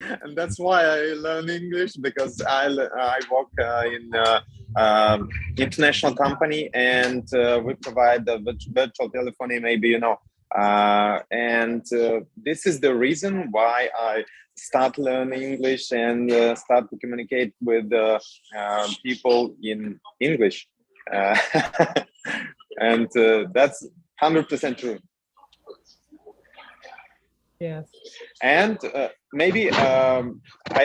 And that's why I learn English, because I work in international company, and we provide the virtual telephony, maybe you know. And this is the reason why I start learning English and start to communicate with people in English. Uh, and that's 100% true. Yes. And maybe I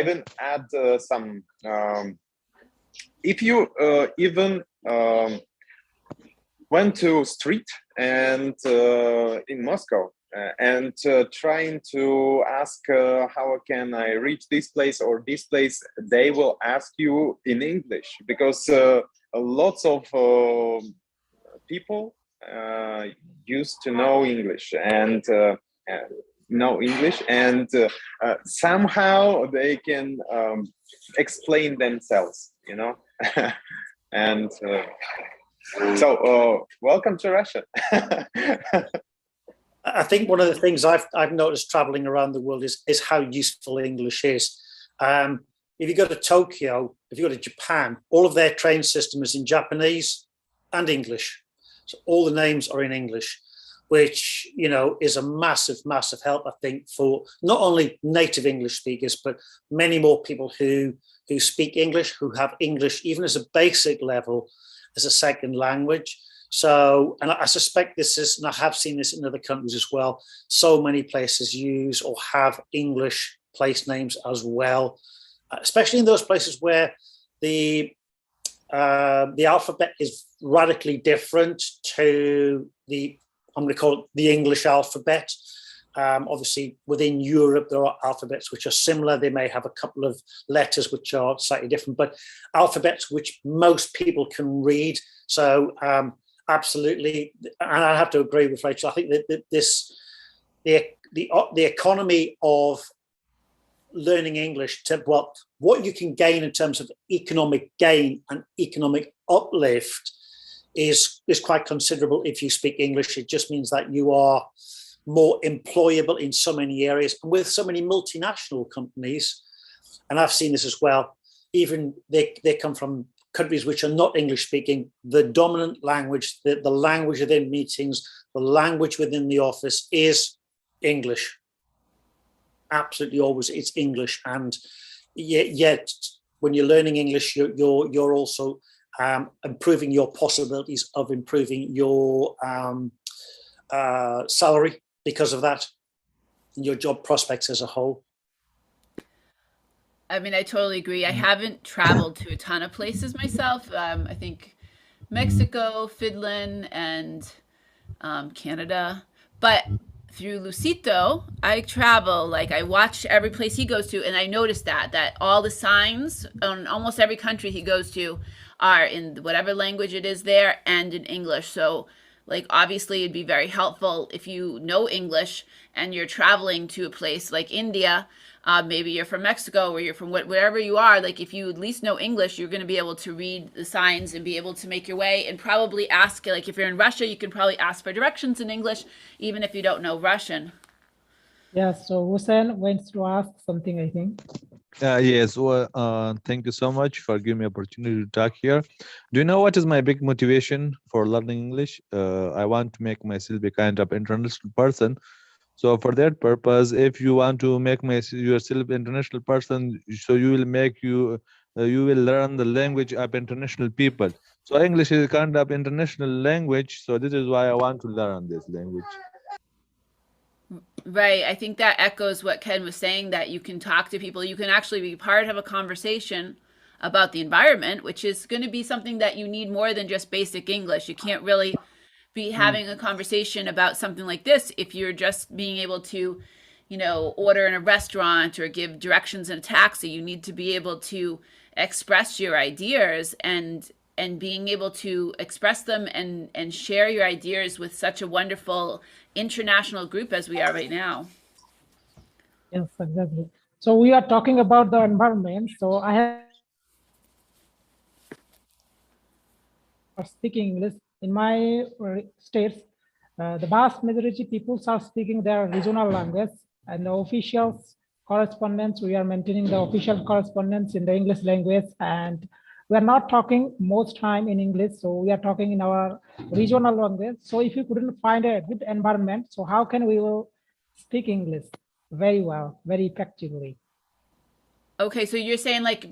will add some. If you even went to street and in Moscow and trying to ask how can I reach this place or this place, they will ask you in English, because lots of people used to know English and know English, and somehow they can explain themselves, you know. And so, welcome to Russia. I think one of the things I've noticed traveling around the world is how useful English is. If you go to Tokyo, if you go to Japan, all of their train system is in Japanese and English. So all the names are in English, which, you know, is a massive, massive help, I think, for not only native English speakers, but many more people who speak English, who have English, even as a basic level, as a second language. So, and I suspect this is, and I have seen this in other countries as well, so many places use or have English place names as well, especially in those places where the alphabet is radically different to the, I'm going to call it the English alphabet. Obviously, within Europe, there are alphabets which are similar. They may have a couple of letters which are slightly different, but alphabets which most people can read. So absolutely, and I have to agree with Rachel. I think that the economy of learning English, to what you can gain in terms of economic gain and economic uplift is quite considerable if you speak English. It just means that you are more employable in so many areas, and with so many multinational companies, and I've seen this as well, even they come from countries which are not English speaking, the dominant language, the language within meetings, the language within the office is English. Absolutely always it's English. And yet when you're learning English, you're also improving your possibilities of improving your salary because of that, and your job prospects as a whole. I mean, I totally agree. I haven't traveled to a ton of places myself. I think Mexico, Finland, and Canada. But through Lucito, I travel, like I watch every place he goes to, and I noticed that all the signs on almost every country he goes to are in whatever language it is there and in English. So like obviously it'd be very helpful if you know English and you're traveling to a place like India, maybe you're from Mexico or you're from wherever you are, like if you at least know English, you're going to be able to read the signs and be able to make your way and probably ask, like if you're in Russia, you can probably ask for directions in English, even if you don't know Russian. Yeah, so Hussein wants to ask something, I think. Yes, well, thank you so much for giving me opportunity to talk here. Do you know what is my big motivation for learning English? I want to make myself a kind of international person. So for that purpose, if you want to make yourself international person, so you will learn the language of international people. So English is a kind of international language. So this is why I want to learn this language. Right. I think that echoes what Ken was saying, that you can talk to people. You can actually be part of a conversation about the environment, which is going to be something that you need more than just basic English. You can't really be having a conversation about something like this if you're just being able to, you know, order in a restaurant or give directions in a taxi. You need to be able to express your ideas and being able to express them and share your ideas with such a wonderful international group as we are right now. Yes, exactly. So we are talking about the environment. So I have speaking English in my states. The vast majority people are speaking their regional language, and the officials correspondence. We are maintaining the official correspondence in the English language, and we are not talking most time in English. So we are talking in our regional language. So if you couldn't find a good environment, so how can we will speak English very well, very effectively? Okay, so you're saying like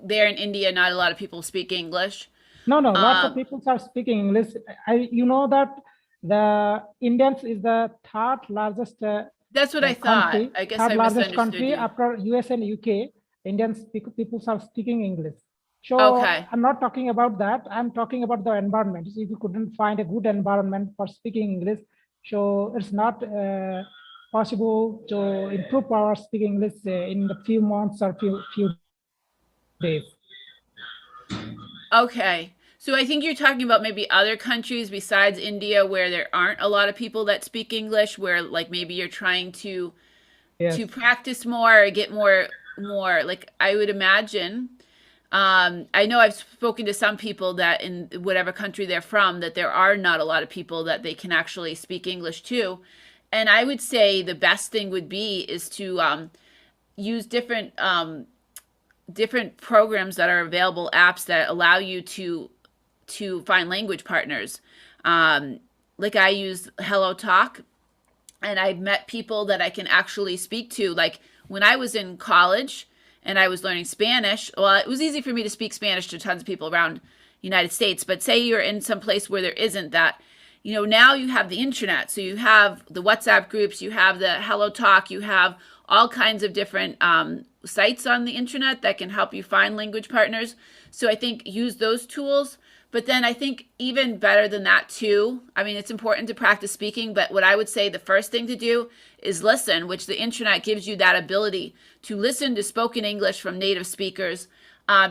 there in India, not a lot of people speak English. No, lots of people are speaking English. You know that the Indians is the third largest That's what I thought. country, I guess third I largest misunderstood country you. after US and UK. People are speaking English. So Okay. I'm not talking about that. I'm talking about the environment. So if you couldn't find a good environment for speaking English, so it's not possible to improve our speaking English in a few months or few days. Okay. So I think you're talking about maybe other countries besides India where there aren't a lot of people that speak English, where like maybe you're trying to Yes. practice more or get more like I would imagine. I know I've spoken to some people that in whatever country they're from, that there are not a lot of people that they can actually speak English to. And I would say the best thing would be is to use different programs that are available, apps that allow you to find language partners. Like I use Hello Talk, and I've met people that I can actually speak to. Like when I was in college and I was learning Spanish, well, it was easy for me to speak Spanish to tons of people around United States. But say you're in some place where there isn't that, now you have the internet. So you have the WhatsApp groups, you have the Hello Talk, you have all kinds of different sites on the internet that can help you find language partners. So I think use those tools. But then I think even better than that too, I mean, it's important to practice speaking, but what I would say the first thing to do is listen, which the internet gives you that ability to listen to spoken English from native speakers.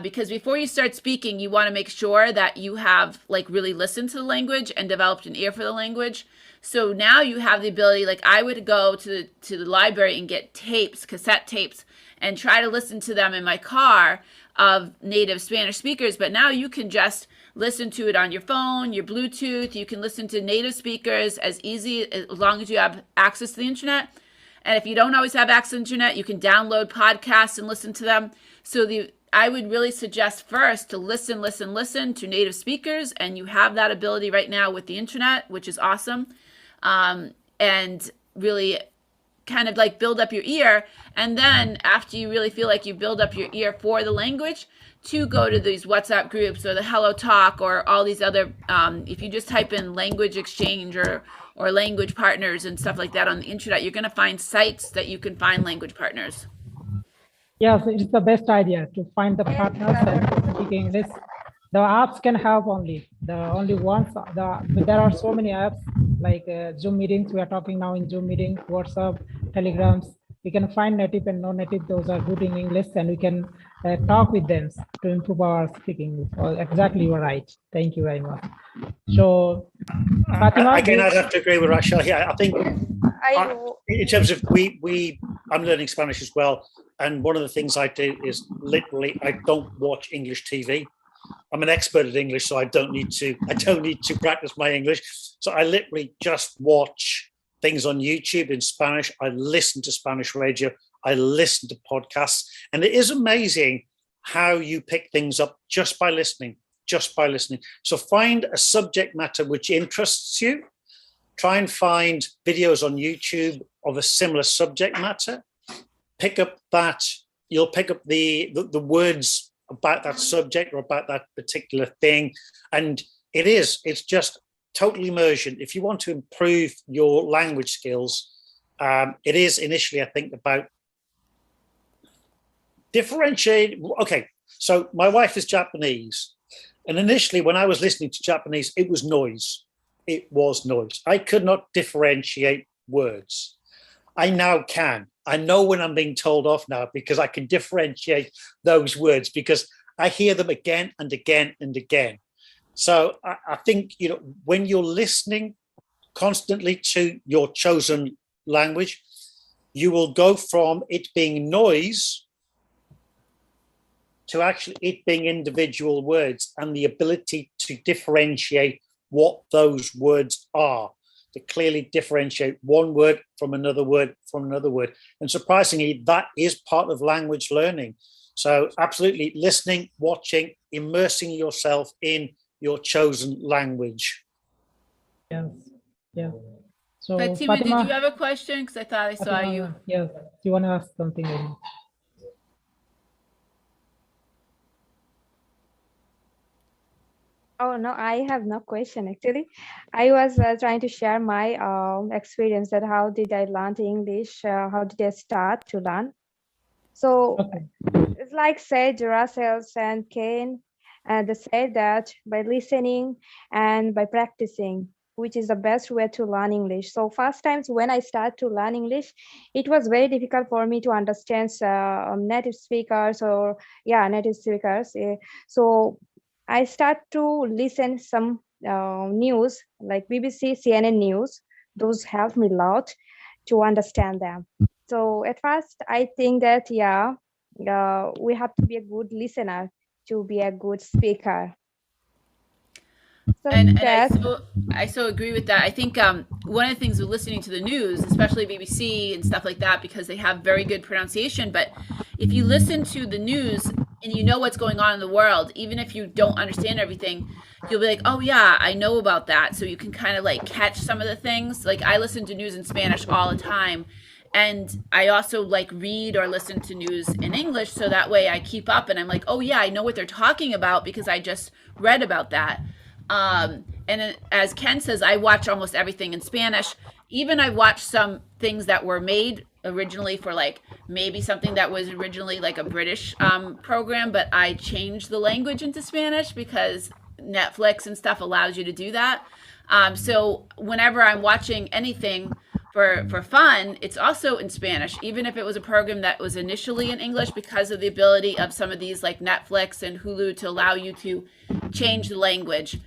Because before you start speaking, you want to make sure that you have like really listened to the language and developed an ear for the language. So now you have the ability, like I would go to the library and get cassette tapes, and try to listen to them in my car of native Spanish speakers. But now you can just listen to it on your phone, your Bluetooth. You can listen to native speakers as long as you have access to the internet. And if you don't always have access to the internet, you can download podcasts and listen to them. So I would really suggest first to listen to native speakers, and you have that ability right now with the internet, which is awesome. And really kind of like build up your ear. And then after you really feel like you build up your ear for the language, to go to these WhatsApp groups or the Hello Talk or all these other, if you just type in language exchange or language partners and stuff like that on the internet, you're going to find sites that you can find language partners. Yes, it's the best idea to find the partners and speak English. The apps can help only. There are so many apps like Zoom meetings. We are talking now in Zoom meetings, WhatsApp, Telegrams. We can find native and non-native. Those are good in English, and we can talk with them to improve our speaking. Oh, exactly, you're right. Thank you very much. So, Fatima, again, I'd have to agree with Rachel here. I think in terms of I'm learning Spanish as well, and one of the things I do is literally I don't watch English TV. I'm an expert at English, so I don't need to practice my English. So I literally just watch things on YouTube in Spanish. I listen to Spanish radio. I listen to podcasts. And it is amazing how you pick things up just by listening. So find a subject matter which interests you. Try and find videos on YouTube of a similar subject matter. Pick up that. You'll pick up the words about that subject or about that particular thing. And it's just total immersion. If you want to improve your language skills, it is initially, I think, about differentiate. Okay, so my wife is Japanese. And initially, when I was listening to Japanese, it was noise. I could not differentiate words. I now can. I know when I'm being told off now because I can differentiate those words because I hear them again and again and again. So I think, when you're listening constantly to your chosen language, you will go from it being noise to actually it being individual words and the ability to differentiate what those words are. to clearly differentiate one word from another word from another word. And surprisingly, that is part of language learning. So absolutely listening, watching, immersing yourself in your chosen language. Yes. Yeah. So Fatima, did Fatima, you have a question? Because I thought I saw Fatima, you. yes, you want to ask something? Maybe? Oh, no, I have no question actually. I was trying to share my experience that how did I learn English? How did I start to learn? So Okay. it's like said Russell and Kane, they said that by listening and by practicing, which is the best way to learn English. So first times when I start to learn English, it was very difficult for me to understand native speakers or native speakers. So I start to listen some news like BBC, CNN news. Those help me a lot to understand them. So at first, I think that we have to be a good listener to be a good speaker. So And that I so agree with that. I think one of the things with listening to the news, especially BBC and stuff like that, because they have very good pronunciation. But if you listen to the news and you know what's going on in the world, even if you don't understand everything, you'll be like, oh yeah, I know about that. So you can kind of like catch some of the things. Like I listen to news in Spanish all the time. And I also like read or listen to news in English. So that way I keep up and I'm like, oh yeah, I know what they're talking about because I just read about that. And as Ken says, I watch almost everything in Spanish. Even I watched some things that were made originally for like maybe something that was originally like a British program, but I changed the language into Spanish because Netflix and stuff allows you to do that. So whenever I'm watching anything for fun, it's also in Spanish, even if it was a program that was initially in English, because of the ability of some of these like Netflix and Hulu to allow you to change the language.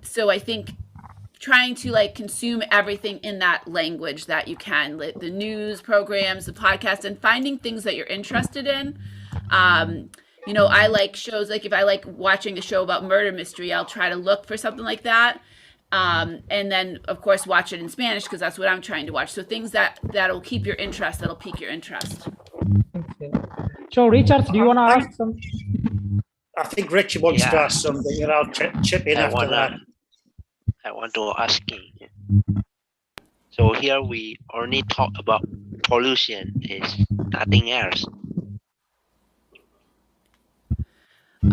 So I think trying to like consume everything in that language that you can, the news programs, the podcast, and finding things that you're interested in. I like shows, like if I like watching a show about murder mystery, I'll try to look for something like that. And then of course watch it in Spanish because that's what I'm trying to watch. So things that'll keep your interest, that'll pique your interest. Okay. So Richard, do you want to ask some? I think Richard wants to ask something, and I'll chip in after that. I want to ask you. So here we only talk about pollution, is nothing else.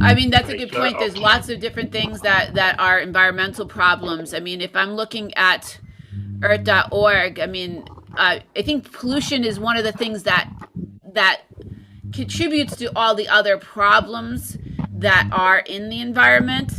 I mean, that's a good point. There's lots of different things that are environmental problems. I mean, if I'm looking at earth.org, I mean, I think pollution is one of the things that contributes to all the other problems that are in the environment.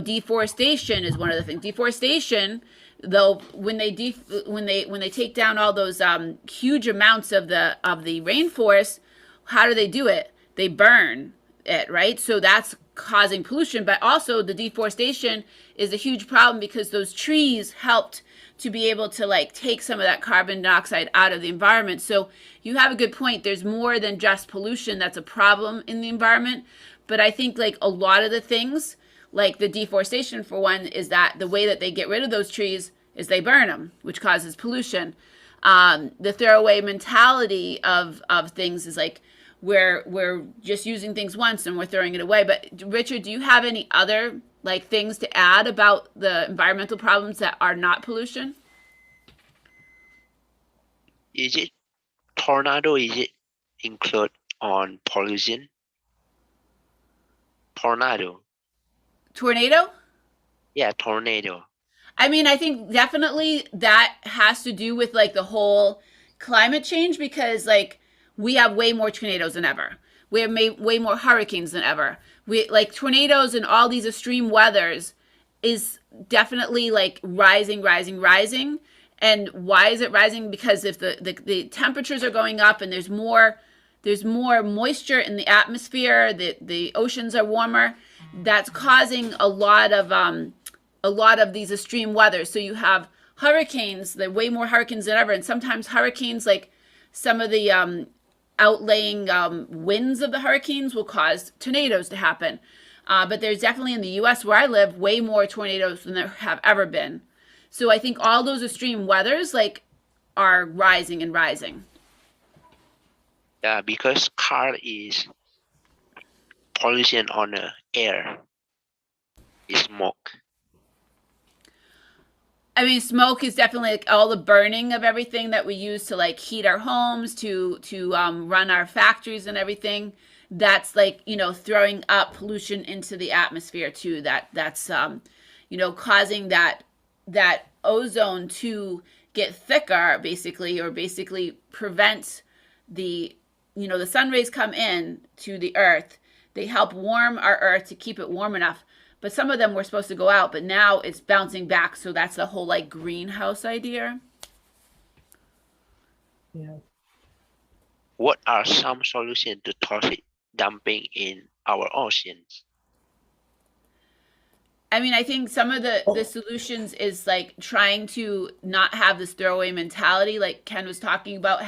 Deforestation is one of the things. Deforestation, though, when they take down all those huge amounts of the rainforest, how do they do it? They burn it, right? So that's causing pollution. But also the deforestation is a huge problem because those trees helped to be able to like take some of that carbon dioxide out of the environment. So you have a good point. There's more than just pollution that's a problem in the environment. But I think like a lot of the things, like the deforestation for one, is that the way that they get rid of those trees is they burn them, which causes pollution. The throwaway mentality of things is like we're just using things once and we're throwing it away. But Richard, do you have any other like things to add about the environmental problems that are not pollution? Is it tornado? Is it include on pollution? Tornado. Yeah, tornado. I mean, I think definitely that has to do with like the whole climate change because like we have way more tornadoes than ever. We have way more hurricanes than ever. We like tornadoes and all these extreme weathers is definitely like rising. And why is it rising? Because if the temperatures are going up and there's more moisture in the atmosphere, the oceans are warmer, that's causing a lot of these extreme weather. So you have hurricanes, there are way more hurricanes than ever, and sometimes hurricanes, like some of the outlaying winds of the hurricanes will cause tornadoes to happen. But there's definitely in the US where I live way more tornadoes than there have ever been. So I think all those extreme weathers like are rising and rising. Yeah, because car is pollution on the air. Is smoke. I mean, smoke is definitely like all the burning of everything that we use to like heat our homes, to run our factories and everything. That's like, you know, throwing up pollution into the atmosphere too. That's you know, causing that ozone to get thicker, basically, or basically prevent the, you know, the sun rays come in to the earth. They help warm our earth to keep it warm enough. But some of them were supposed to go out, but now it's bouncing back. So that's the whole like greenhouse idea. Yeah. What are some solutions to toxic dumping in our oceans? I mean, I think some of the solutions is like trying to not have this throwaway mentality, like Ken was talking about,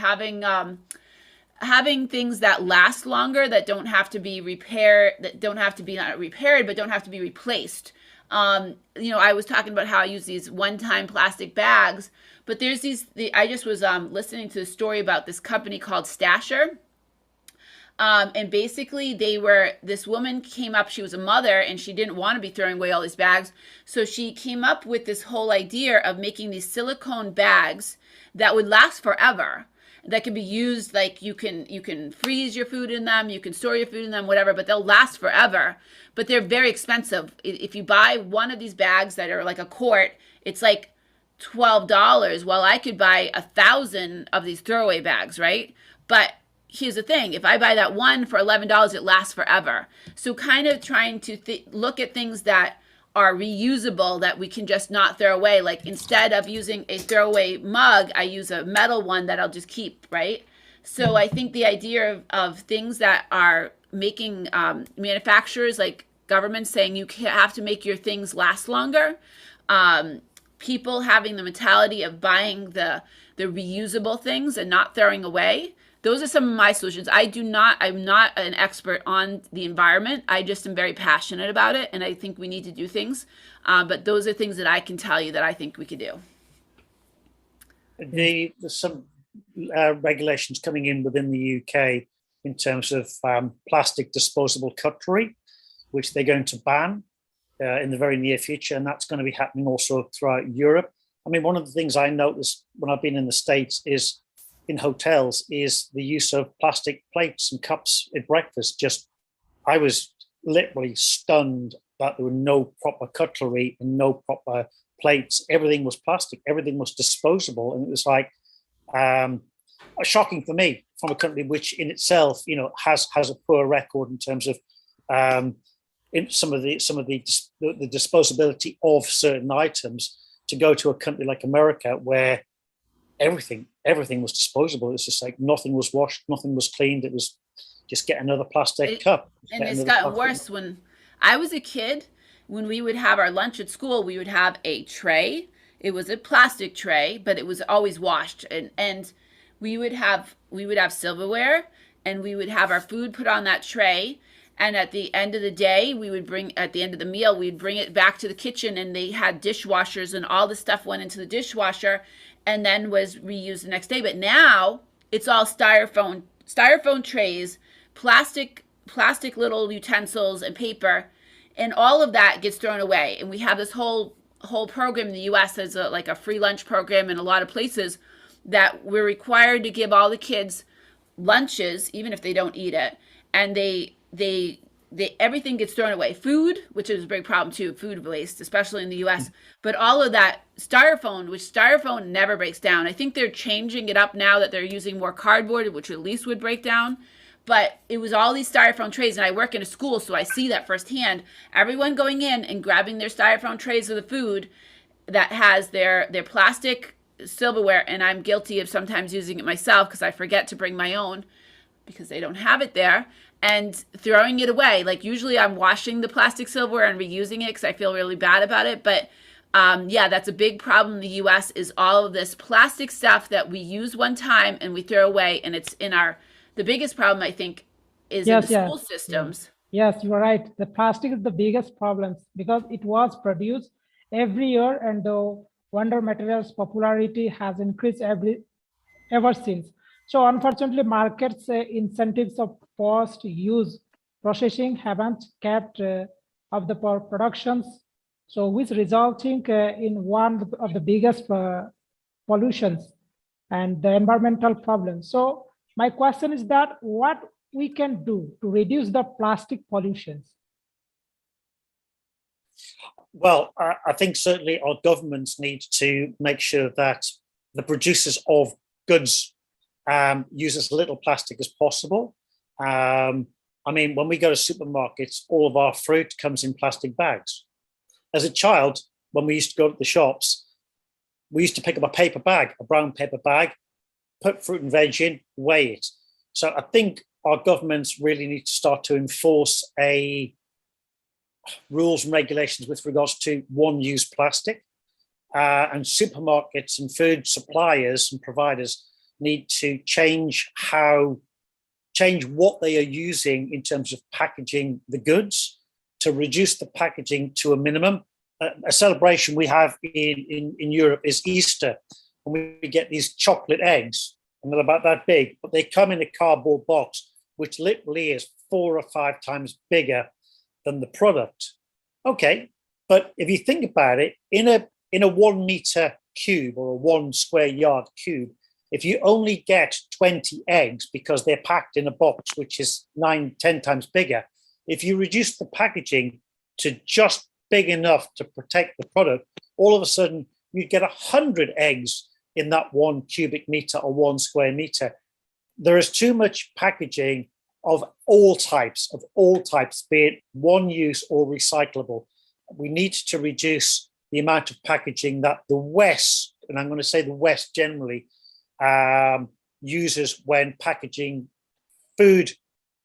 having things that last longer, that don't have to be repaired, that don't have to be not repaired, but don't have to be replaced. You know, I was talking about how I use these one-time plastic bags, but there's I just was listening to a story about this company called Stasher. And basically this woman came up, she was a mother and she didn't want to be throwing away all these bags. So she came up with this whole idea of making these silicone bags that would last forever, that can be used, like you can freeze your food in them, you can store your food in them, whatever, but they'll last forever. But they're very expensive. If you buy one of these bags that are like a quart, it's like $12. Well, I could buy 1,000 of these throwaway bags, right? But here's the thing, if I buy that one for $11, it lasts forever. So kind of trying to look at things that are reusable, that we can just not throw away. Like instead of using a throwaway mug, I use a metal one that I'll just keep, right? So I think the idea of things that are making manufacturers, like governments saying you have to make your things last longer, people having the mentality of buying the reusable things and not throwing away. Those are some of my solutions. I'm not an expert on the environment. I just am very passionate about it, and I think we need to do things. But those are things that I can tell you that I think we could do. There's some regulations coming in within the UK in terms of plastic disposable cutlery, which they're going to ban in the very near future, and that's going to be happening also throughout Europe. I mean, one of the things I noticed when I've been in the States is in hotels is the use of plastic plates and cups at breakfast. I was literally stunned that there were no proper cutlery and no proper plates. Everything was plastic, everything was disposable. And it was like shocking for me, from a country which in itself, you know, has a poor record in terms of in some of the disposability of certain items, to go to a country like America where everything was disposable. It's just like nothing was washed, nothing was cleaned. It was just get another plastic cup. And it's gotten worse. When I was a kid, when we would have our lunch at school, we would have a tray. It was a plastic tray, but it was always washed. And we would have silverware, and we would have our food put on that tray. And at the end of the day, at the end of the meal, we'd bring it back to the kitchen, and they had dishwashers, and all the stuff went into the dishwasher and then was reused the next day. But now it's all styrofoam trays, plastic little utensils and paper, and all of that gets thrown away. And we have this whole program in the US as like a free lunch program in a lot of places, that we're required to give all the kids lunches, even if they don't eat it. And they everything gets thrown away. Food, which is a big problem too, food waste, especially in the US. But all of that styrofoam never breaks down. I think they're changing it up now that they're using more cardboard, which at least would break down. But it was all these styrofoam trays, and I work in a school, so I see that firsthand. Everyone going in and grabbing their styrofoam trays of the food that has their plastic silverware, and I'm guilty of sometimes using it myself because I forget to bring my own because they don't have it there, and throwing it away. Like usually I'm washing the plastic silverware and reusing it because I feel really bad about it. But yeah, that's a big problem in the US, is all of this plastic stuff that we use one time and we throw away, and it's in the biggest problem, I think, is in the school systems. Yes, you are right. The plastic is the biggest problem because it was produced every year, and the wonder materials popularity has increased ever since. So unfortunately, markets incentives of post-use processing haven't kept up the productions. So which resulting in one of the biggest pollutions and the environmental problems. So my question is that what we can do to reduce the plastic pollutions? Well, I think certainly our governments need to make sure that the producers of goods use as little plastic as possible. I mean, when we go to supermarkets, all of our fruit comes in plastic bags. As a child, when we used to go to the shops, we used to pick up a paper bag, a brown paper bag, put fruit and veg in, weigh it. So I think our governments really need to start to enforce rules and regulations with regards to one-use plastic. And supermarkets and food suppliers and providers need to change what they are using in terms of packaging the goods to reduce the packaging to a minimum. A celebration we have in Europe is Easter, and we get these chocolate eggs, and they're about that big, but they come in a cardboard box, which literally is 4 or 5 times bigger than the product. Okay, but if you think about it, in a 1 meter cube or a 1 square yard cube, if you only get 20 eggs because they're packed in a box which is 9-10 times bigger, if you reduce the packaging to just big enough to protect the product, all of a sudden you get 100 eggs in that 1 cubic meter or 1 square meter. There is too much packaging of all types, be it one use or recyclable. We need to reduce the amount of packaging that the West, and I'm going to say the West generally, uses when packaging food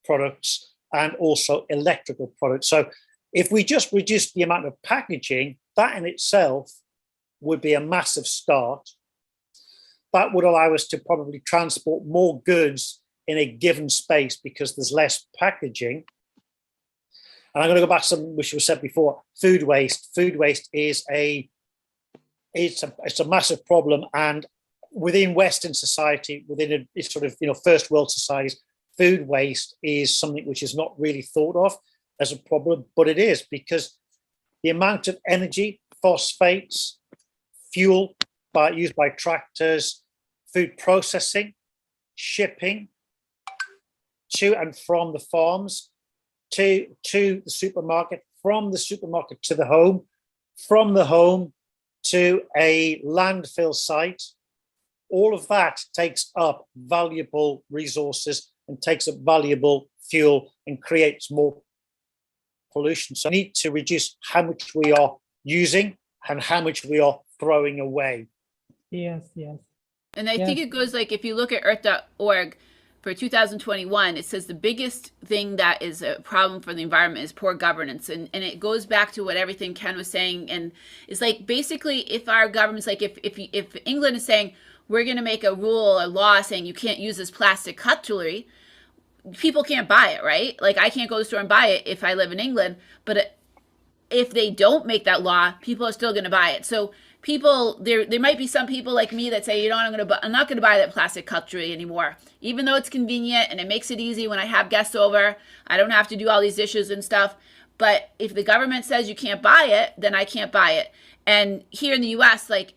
products and also electrical products. So if we just reduce the amount of packaging, that in itself would be a massive start. That would allow us to probably transport more goods in a given space because there's less packaging. And I'm going to go back to something which was said before, food waste. Food waste is it's a massive problem. And within Western society, within a sort of, first world societies, food waste is something which is not really thought of as a problem, but it is, because the amount of energy, phosphates, fuel used by tractors, food processing, shipping to and from the farms to the supermarket, from the supermarket to the home, from the home to a landfill site, all of that takes up valuable resources and takes up valuable fuel and creates more pollution. So we need to reduce how much we are using and how much we are throwing away. Yes, yes. And I think it goes like, if you look at earth.org for 2021, it says the biggest thing that is a problem for the environment is poor governance. And it goes back to what everything Ken was saying. And it's like, basically, if our government's like, if England is saying, we're going to make a rule or law saying you can't use this plastic cutlery, people can't buy it, right? Like, I can't go to the store and buy it if I live in England, but if they don't make that law, people are still going to buy it. So people, there might be some people like me that say, you know, I'm not going to buy that plastic cutlery anymore, even though it's convenient and it makes it easy when I have guests over. I don't have to do all these dishes and stuff. But if the government says you can't buy it, then I can't buy it. And here in the U.S., like,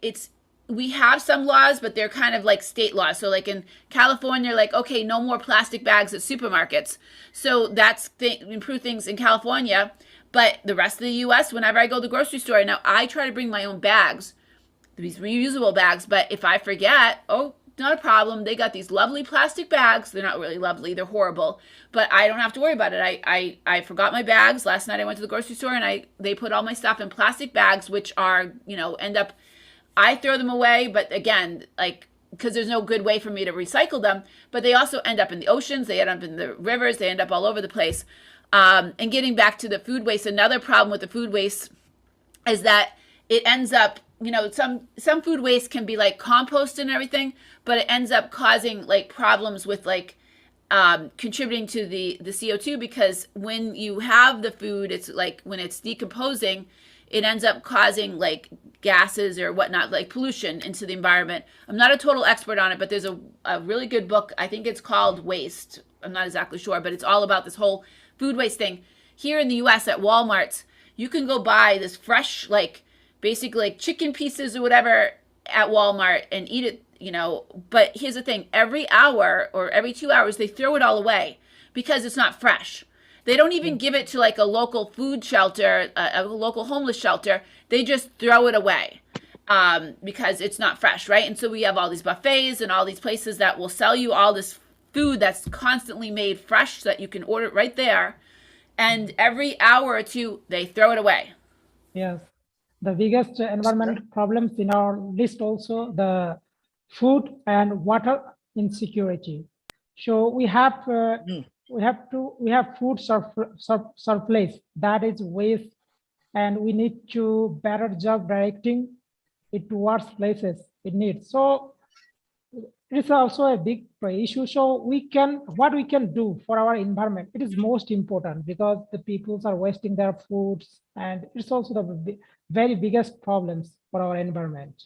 we have some laws, but they're kind of like state laws. So like in California, like, okay, no more plastic bags at supermarkets. So that's improve things in California. But the rest of the U.S., whenever I go to the grocery store, now I try to bring my own bags, these reusable bags. But if I forget, oh, not a problem. They got these lovely plastic bags. They're not really lovely. They're horrible. But I don't have to worry about it. I forgot my bags. Last night I went to the grocery store and they put all my stuff in plastic bags, which are, end up, I throw them away. But again, like, because there's no good way for me to recycle them. But they also end up in the oceans. They end up in the rivers. They end up all over the place. And getting back to the food waste, another problem with the food waste is that it ends up, some food waste can be like compost and everything, but it ends up causing like problems with like contributing to the CO2, because when you have the food, it's like when it's decomposing, it ends up causing like gases or whatnot, like pollution into the environment. I'm not a total expert on it, but there's a really good book. I think it's called Waste. I'm not exactly sure, but it's all about this whole food waste thing. Here in the US at Walmart, you can go buy this fresh, like basically like chicken pieces or whatever at Walmart and eat it, you know. But here's the thing, every hour or every 2 hours, they throw it all away because it's not fresh. They don't even give it to like a local food shelter, a local homeless shelter. They just throw it away because it's not fresh, right? And so we have all these buffets and all these places that will sell you all this food that's constantly made fresh so that you can order it right there. And every hour or two, they throw it away. Yes. The biggest environmental problems in our list also the food and water insecurity. So we have food surplus that is waste, and we need to better job directing it towards places it needs. So it's also a big issue. So what we can do for our environment, it is most important because the peoples are wasting their foods, and it's also the very biggest problems for our environment.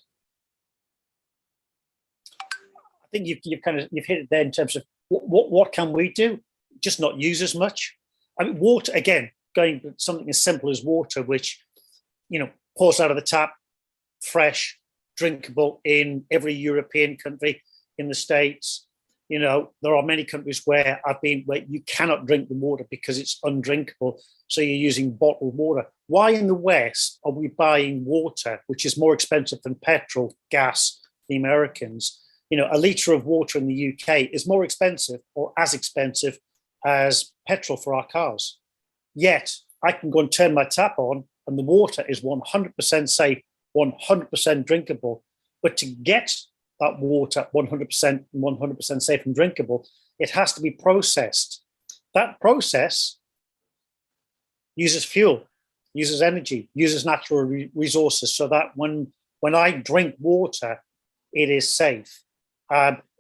I think you've hit it there in terms of what can we do? Just not use as much. I mean, water, again, going to something as simple as water, which, you know, pours out of the tap, fresh, drinkable in every European country, in the States. You know, there are many countries where where you cannot drink the water because it's undrinkable. So you're using bottled water. Why in the West are we buying water, which is more expensive than petrol, gas, the Americans? You know, a litre of water in the UK is more expensive or as expensive as petrol for our cars. Yet I can go and turn my tap on and the water is 100% safe, 100% drinkable. But to get that water 100% safe and drinkable, it has to be processed. That process uses fuel, uses energy, uses natural resources, so that when I drink water, it is safe.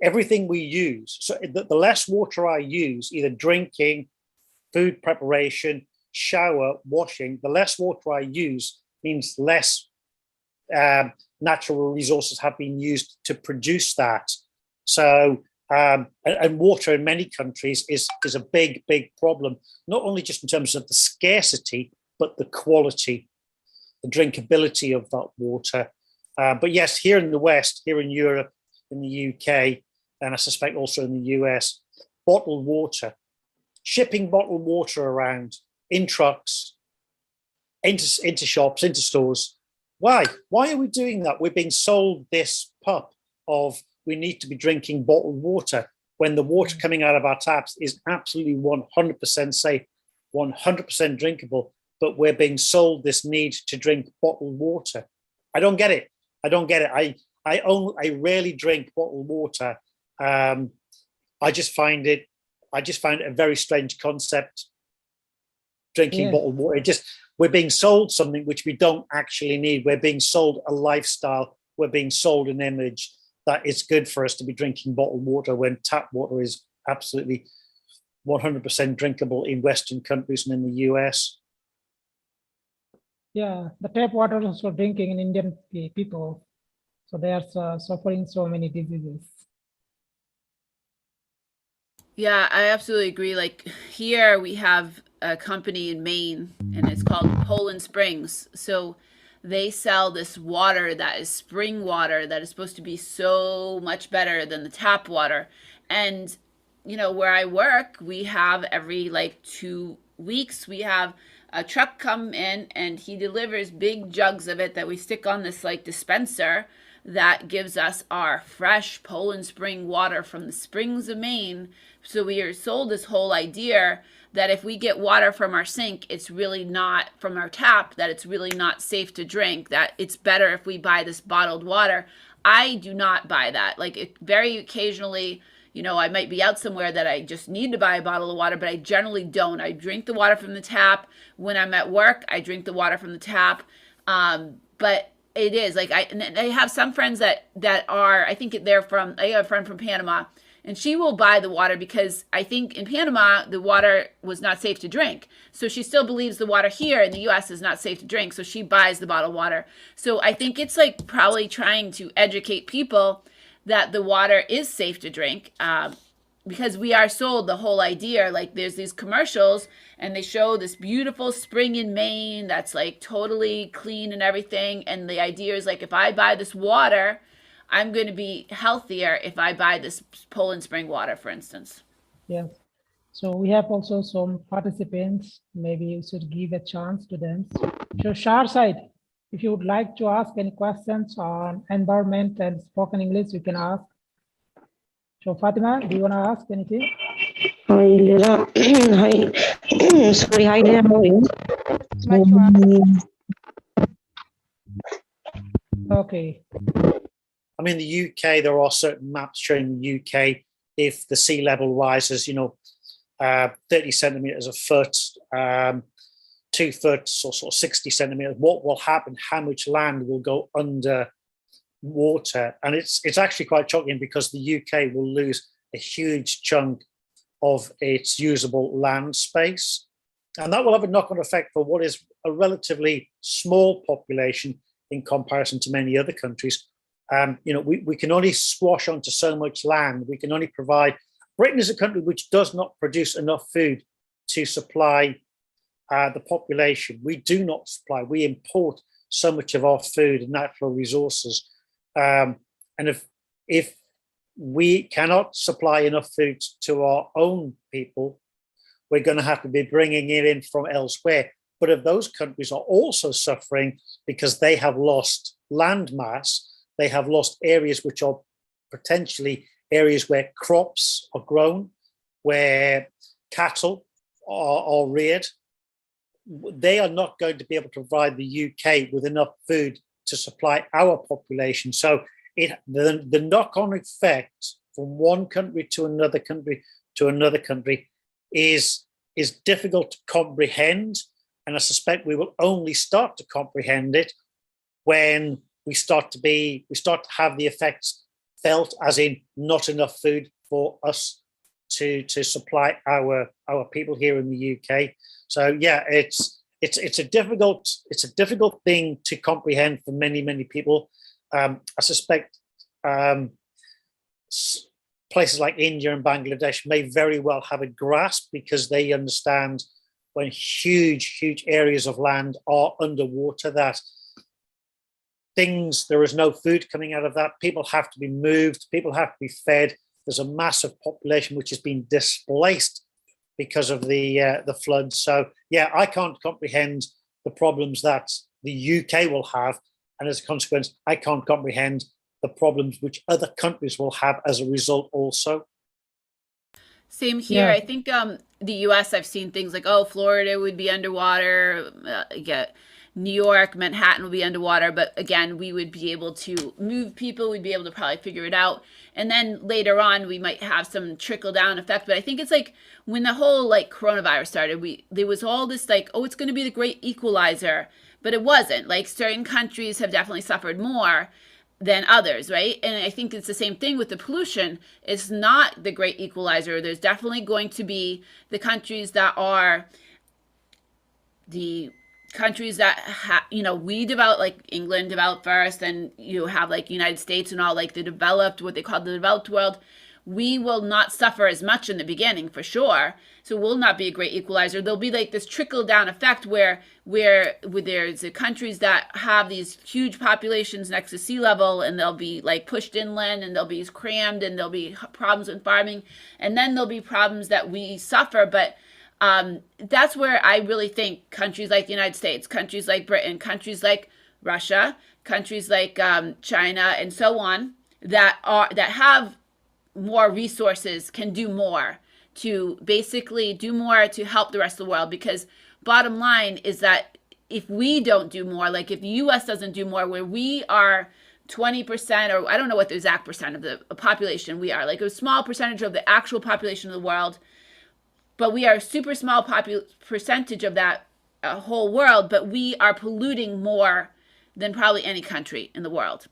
Everything we use, so the less water I use, either drinking, food preparation, shower, washing, the less water I use means less natural resources have been used to produce that. So, and water in many countries is a big, big problem, not only just in terms of the scarcity, but the quality, the drinkability of that water. But yes, here in the West, here in Europe, in the UK, and I suspect also in the US, bottled water, shipping bottled water around in trucks, into shops, into stores. Why? Why are we doing that? We're being sold this pup of we need to be drinking bottled water when the water coming out of our taps is absolutely 100% safe, 100% drinkable, but we're being sold this need to drink bottled water. I don't get it. I don't get it. I rarely drink bottled water. I just find it a very strange concept. Drinking bottled water. We're being sold something which we don't actually need. We're being sold a lifestyle. We're being sold an image that it's good for us to be drinking bottled water when tap water is absolutely 100% drinkable in Western countries and in the US. Yeah, the tap water is also drinking in Indian people. So they are suffering so many diseases. Yeah, I absolutely agree. Like here we have a company in Maine and it's called Poland Springs. So they sell this water that is spring water that is supposed to be so much better than the tap water. And, you know, where I work, we have every like 2 weeks, we have a truck come in and he delivers big jugs of it that we stick on this like dispenser that gives us our fresh Poland Spring water from the springs of Maine. So we are sold this whole idea that if we get water from our sink, it's really not from our tap, that it's really not safe to drink, that it's better if we buy this bottled water. I do not buy that. Like it very occasionally, you know, I might be out somewhere that I just need to buy a bottle of water, but I generally don't. I drink the water from the tap. When I'm at work, I drink the water from the tap. But it is like I have some friends that are, I think they're from, I have a friend from Panama and she will buy the water because I think in Panama the water was not safe to drink. So she still believes the water here in the US is not safe to drink, so she buys the bottled water. So I think it's like probably trying to educate people that the water is safe to drink, because we are sold the whole idea. Like there's these commercials and they show this beautiful spring in Maine that's like totally clean and everything, and the idea is like, if I buy this water, I'm going to be healthier if I buy this Poland spring water, for instance. Yes. So we have also some participants. Maybe you should give a chance to them. So Sharside, if you would like to ask any questions on environment and spoken English, you can ask. So Fatima, do you want to ask anything? Hi, Leila. Hi. Sorry, hi, Leila. How are you? Much more. Okay. I mean, the UK, there are certain maps showing the UK, if the sea level rises, 30 centimeters a foot, 2 foot, or sort of 60 centimeters, what will happen, how much land will go under water. And it's actually quite shocking, because the UK will lose a huge chunk of its usable land space. And that will have a knock-on effect for what is a relatively small population in comparison to many other countries. We can only squash onto so much land. We can only provide. Britain is a country which does not produce enough food to supply the population. We do not supply. We import so much of our food and natural resources. And if we cannot supply enough food to our own people, we're going to have to be bringing it in from elsewhere. But if those countries are also suffering because they have lost land mass, they have lost areas which are potentially areas where crops are grown, where cattle are reared, they are not going to be able to provide the UK with enough food to supply our population. So the knock-on effect from one country to another country is difficult to comprehend. And I suspect we will only start to comprehend it when we start to have the effects felt, as in not enough food for us to supply our people here in the UK. So yeah, it's a difficult thing to comprehend for many people. I suspect places like India and Bangladesh may very well have a grasp, because they understand when huge areas of land are underwater, that there is no food coming out of that. People have to be moved. People have to be fed. There's a massive population which has been displaced because of the floods. So yeah, I can't comprehend the problems that the UK will have, and as a consequence, I can't comprehend the problems which other countries will have as a result also. Same here. Yeah. I think the US, I've seen things like, Florida would be underwater, New York, Manhattan will be underwater, but again, we would be able to move people, we'd be able to probably figure it out. And then later on, we might have some trickle down effect. But I think it's like when the whole coronavirus started, there was all this it's going to be the great equalizer, but it wasn't. Like certain countries have definitely suffered more than others, right? And I think it's the same thing with the pollution. It's not the great equalizer. There's definitely going to be the countries that are the countries that we developed, like England developed first, and you have United States and all what they call the developed world. We will not suffer as much in the beginning, for sure. So it will not be a great equalizer. There'll be this trickle down effect where there's countries that have these huge populations next to sea level, and they'll be pushed inland, and they'll be crammed, and there'll be problems with farming, and then there'll be problems that we suffer. But that's where I really think countries like the United States, countries like Britain, countries like Russia, countries like China, and so on, that have more resources can do more to basically do more to help the rest of the world. Because bottom line is that if we don't do more, if the US doesn't do more, where we are 20%, or I don't know what the exact percent of the population we are, a small percentage of the actual population of the world, but we are a super small percentage of that whole world, but we are polluting more than probably any country in the world.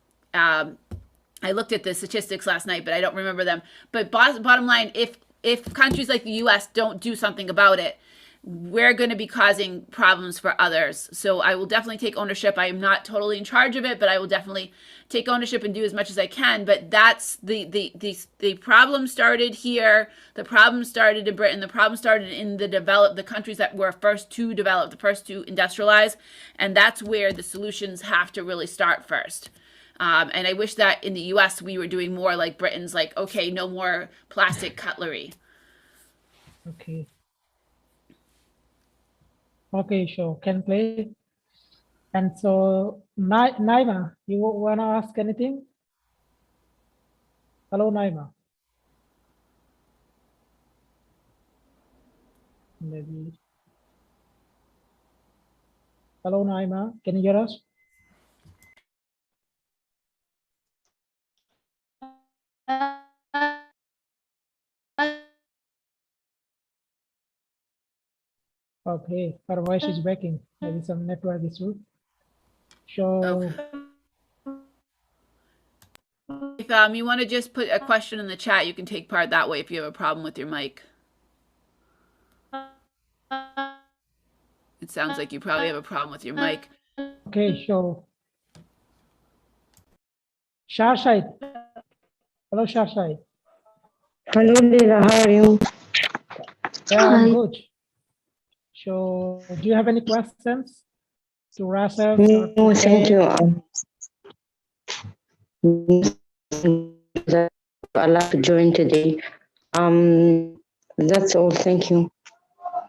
I looked at the statistics last night, but I don't remember them. But bottom line, if countries like the U.S. don't do something about it, we're going to be causing problems for others. So I will definitely take ownership. I am not totally in charge of it, but I will definitely take ownership and do as much as I can. But that's the problem started here. The problem started in Britain. The problem started in the countries that were first to develop, the first to industrialize, and that's where the solutions have to really start first. And I wish that in the U.S. we were doing more like Britain's, like, okay, no more plastic cutlery. Okay. Okay, sure. Can play. And so, Naima, you want to ask anything? Hello, Naima. Maybe. Hello, Naima. Can you hear us? Okay, her voice is breaking. Maybe some network issue. So, if you want to just put a question in the chat, you can take part that way if you have a problem with your mic. It sounds like you probably have a problem with your mic. okay, so Sharshai. Hello, Sharshai. Hello, Leila. How are you? Yeah, I'm good. So, do you have any questions to Russell? No, thank you. I'd like to join today. That's all. Thank you.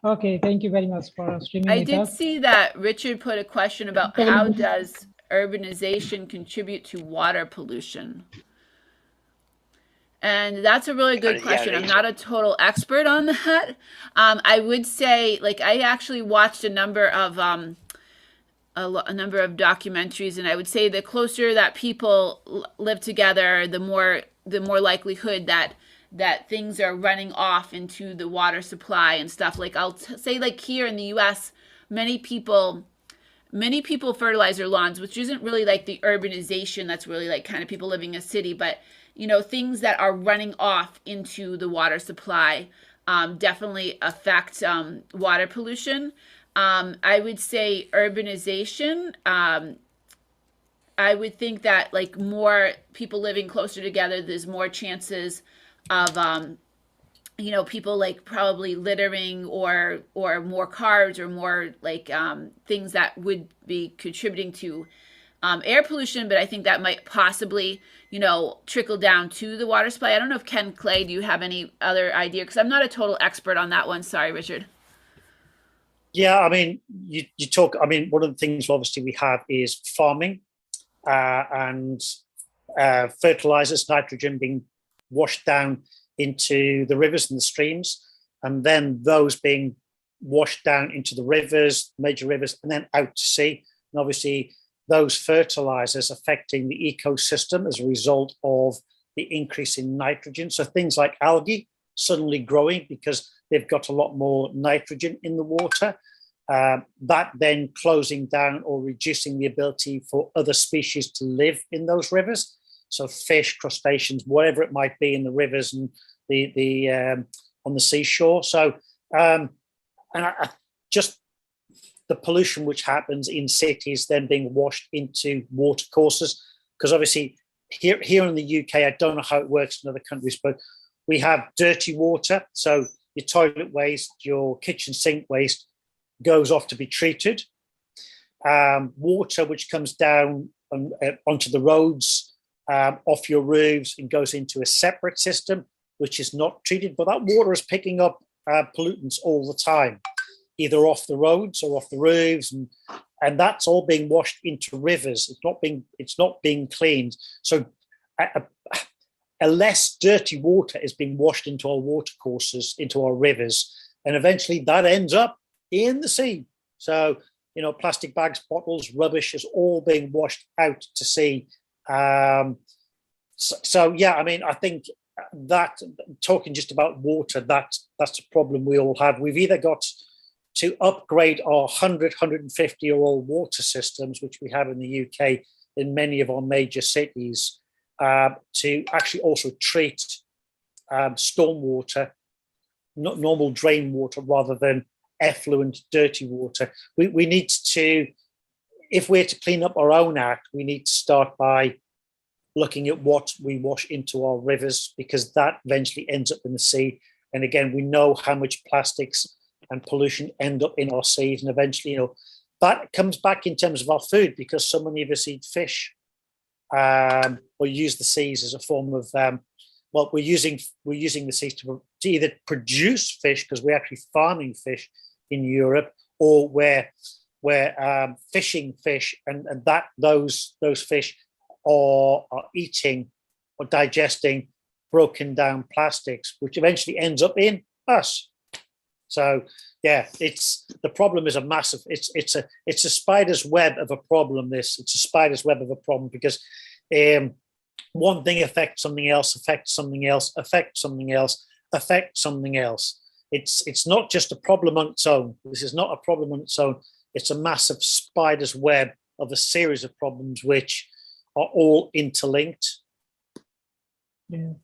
Okay, thank you very much for streaming I with did us. see that Richard put a question about how does urbanization contribute to water pollution? And that's a really good question. I'm not a total expert on that. I would say, like, I actually watched a number of documentaries, and I would say the closer that people live together, the more likelihood that things are running off into the water supply and stuff. Like, I'll say, like, here in the U.S., many people fertilize their lawns, which isn't really like the urbanization that's really like kind of people living in a city, but you know, things that are running off into the water supply definitely affect water pollution. I would say urbanization. I would think that like more people living closer together, there's more chances of you know, people like probably littering or more cars or more like things that would be contributing to air pollution. But I think that might possibly, you know, trickle down to the water supply. I don't know if Ken Clay, do you have any other idea? Because I'm not a total expert on that one. Sorry, Richard. Yeah, I mean, you talk, I mean, one of the things obviously we have is farming and fertilizers, nitrogen being washed down into the rivers and the streams, and then those being washed down into the rivers, major rivers, and then out to sea. And obviously those fertilizers affecting the ecosystem as a result of the increase in nitrogen. So things like algae suddenly growing because they've got a lot more nitrogen in the water. That then closing down or reducing the ability for other species to live in those rivers. So fish, crustaceans, whatever it might be in the rivers and the on the seashore. So just the pollution which happens in cities then being washed into water courses, because obviously here in the UK, I don't know how it works in other countries, but we have dirty water. So your toilet waste, your kitchen sink waste goes off to be treated. Water which comes down onto the roads, off your roofs, and goes into a separate system which is not treated, but that water is picking up pollutants all the time, either off the roads or off the roofs, and that's all being washed into rivers. It's not being cleaned. So a less dirty water is being washed into our water courses, into our rivers, and eventually that ends up in the sea. So, you know, plastic bags, bottles, rubbish is all being washed out to sea. So yeah, I mean, I think that talking just about water, that's a problem we all have. We've either got to upgrade our 150-year-old water systems, which we have in the UK in many of our major cities, to actually also treat stormwater, not normal drain water, rather than effluent, dirty water. We need to, if we're to clean up our own act, we need to start by looking at what we wash into our rivers, because that eventually ends up in the sea. And again, we know how much plastics and pollution end up in our seas, and eventually, that comes back in terms of our food, because so many of us eat fish or use the seas as a form of we're using the seas to either produce fish, because we're actually farming fish in Europe, or we're fishing fish, and that those fish are eating or digesting broken down plastics, which eventually ends up in us. So yeah, the problem is a massive, it's a spider's web of a problem. It's a spider's web of a problem, because one thing affects something else, affects something else, affects something else, affects something else. It's not just a problem on its own. This is not a problem on its own. It's a massive spider's web of a series of problems which are all interlinked. Yeah.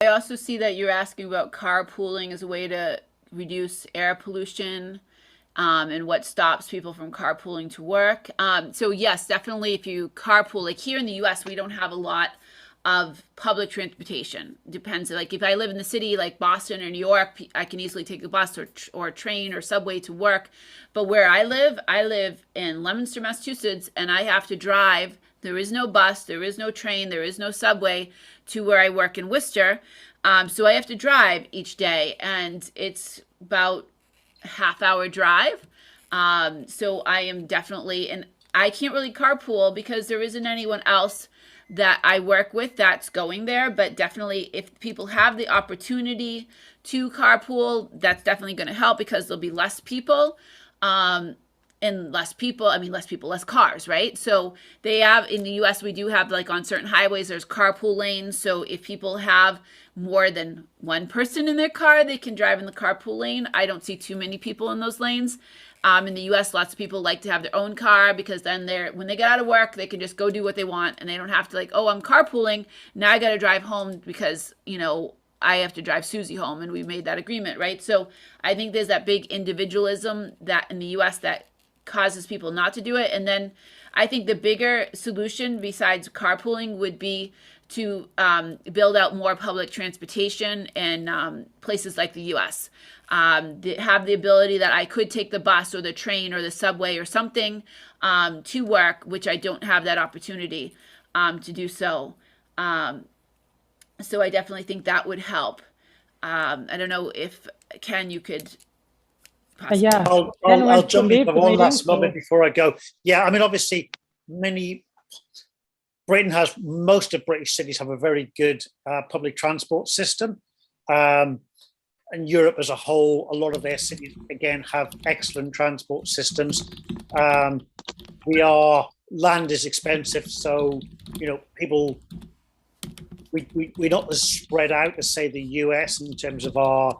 I also see that you're asking about carpooling as a way to reduce air pollution, and what stops people from carpooling to work. So yes, definitely if you carpool, like here in the US, we don't have a lot of public transportation. Depends, like if I live in the city like Boston or New York, I can easily take a bus or train or subway to work. But where I live in Leominster, Massachusetts, and I have to drive. There is no bus, there is no train, there is no subway to where I work in Worcester. So I have to drive each day, and it's about a half-hour drive. So I am definitely, and I can't really carpool because there isn't anyone else that I work with that's going there. But definitely, if people have the opportunity to carpool, that's definitely going to help, because there'll be less people. And less people, less cars, right? So they have, in the US, we do have, like on certain highways, there's carpool lanes. So if people have more than one person in their car, they can drive in the carpool lane. I don't see too many people in those lanes. In the US, lots of people like to have their own car, because then when they get out of work, they can just go do what they want, and they don't have to like, oh, I'm carpooling, now I got to drive home because, I have to drive Susie home, and we made that agreement, right? So I think there's that big individualism that in the US that causes people not to do it. And then I think the bigger solution besides carpooling would be to build out more public transportation in places like the US. Have the ability that I could take the bus or the train or the subway or something to work, which I don't have that opportunity to do so. So I definitely think that would help. I don't know if, Ken, you could possibly. Yeah. I'll jump in for one last meeting, moment before I go. Yeah, I mean, obviously, most of British cities have a very good public transport system. And Europe as a whole, a lot of their cities, again, have excellent transport systems. Land is expensive, so, people, we're not as spread out as, say, the US in terms of our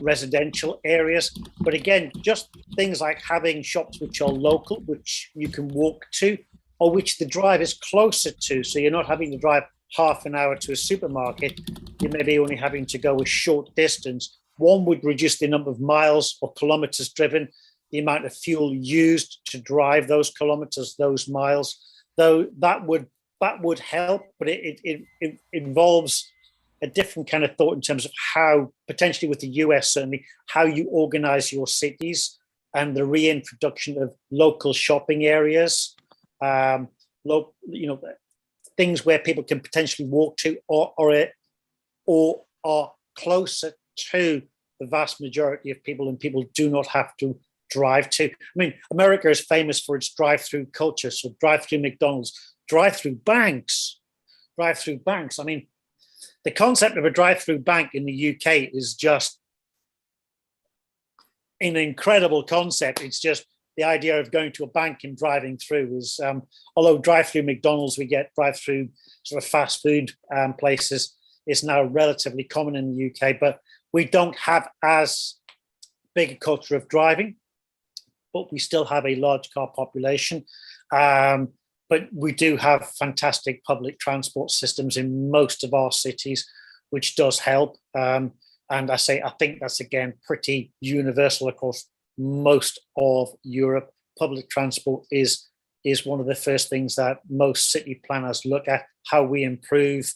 residential areas. But again, just things like having shops which are local, which you can walk to, or which the drive is closer to. So you're not having to drive half an hour to a supermarket. You may be only having to go a short distance. One would reduce the number of miles or kilometers driven, the amount of fuel used to drive those kilometers, those miles. Though that would help, but it involves a different kind of thought in terms of how, potentially with the US certainly, how you organize your cities and the reintroduction of local shopping areas, things where people can potentially walk to or are closer to the vast majority of people, and people do not have to drive to. I mean, America is famous for its drive-through culture, so drive-through McDonald's, drive-through banks. I mean, the concept of a drive-through bank in the UK is just an incredible concept. It's just the idea of going to a bank and driving through is, although drive-through McDonald's, we get drive-through sort of fast food places, is now relatively common in the UK, but we don't have as big a culture of driving, but we still have a large car population. but we do have fantastic public transport systems in most of our cities, which does help. And I think that's, again, pretty universal across most of Europe. Public transport is one of the first things that most city planners look at, how we improve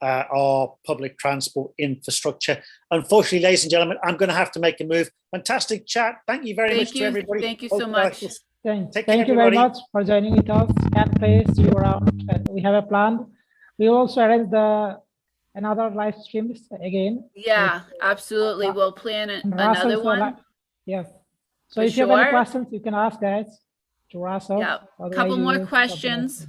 our public transport infrastructure. Unfortunately, ladies and gentlemen, I'm going to have to make a move. Fantastic chat. Thank you very much to everybody. Thank you so much. Thank you very much for joining with us. And please see you around. And we have a plan. We will also arrange another live streams again. Yeah, absolutely. We'll plan another one. Yes. So if you have any questions, you can ask, guys, to Russell. Yeah, a couple more questions.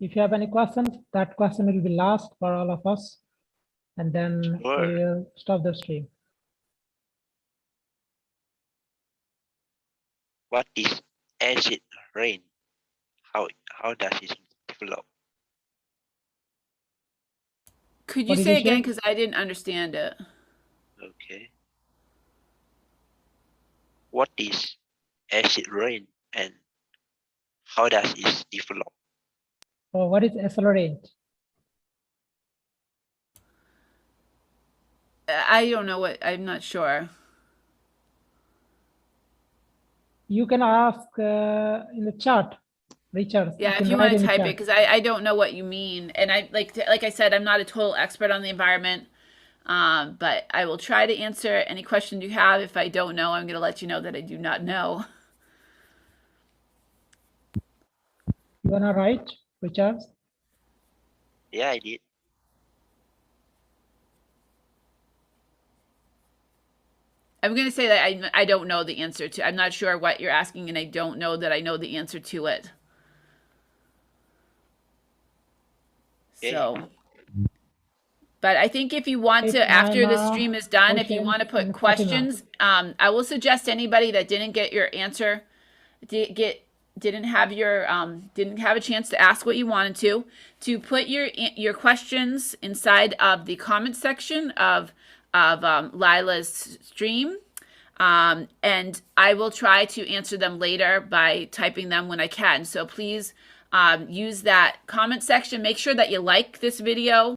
If you have any questions, that question will be last for all of us. And then we'll stop the stream. What is acid rain? How does it develop? Could you say again, because I didn't understand it? Okay. What is acid rain and how does it develop? Oh, what is accelerate? I don't know I'm not sure. You can ask in the chat, Richard. Yeah, if you want to type it, because I don't know what you mean. And I like I said, I'm not a total expert on the environment, but I will try to answer any question you have. If I don't know, I'm going to let you know that I do not know. You want to write, Richard? Yeah, I did. I'm going to say that I don't know the answer to. I'm not sure what you're asking, and I don't know that I know the answer to it. So, but I think if you want to, after the stream is done, if you want to put questions, I will suggest anybody that didn't get your answer, didn't have a chance to ask what you wanted to put your questions inside of the comment section of Lila's stream, and I will try to answer them later by typing them when I can. So please use that comment section. Make sure that you like this video.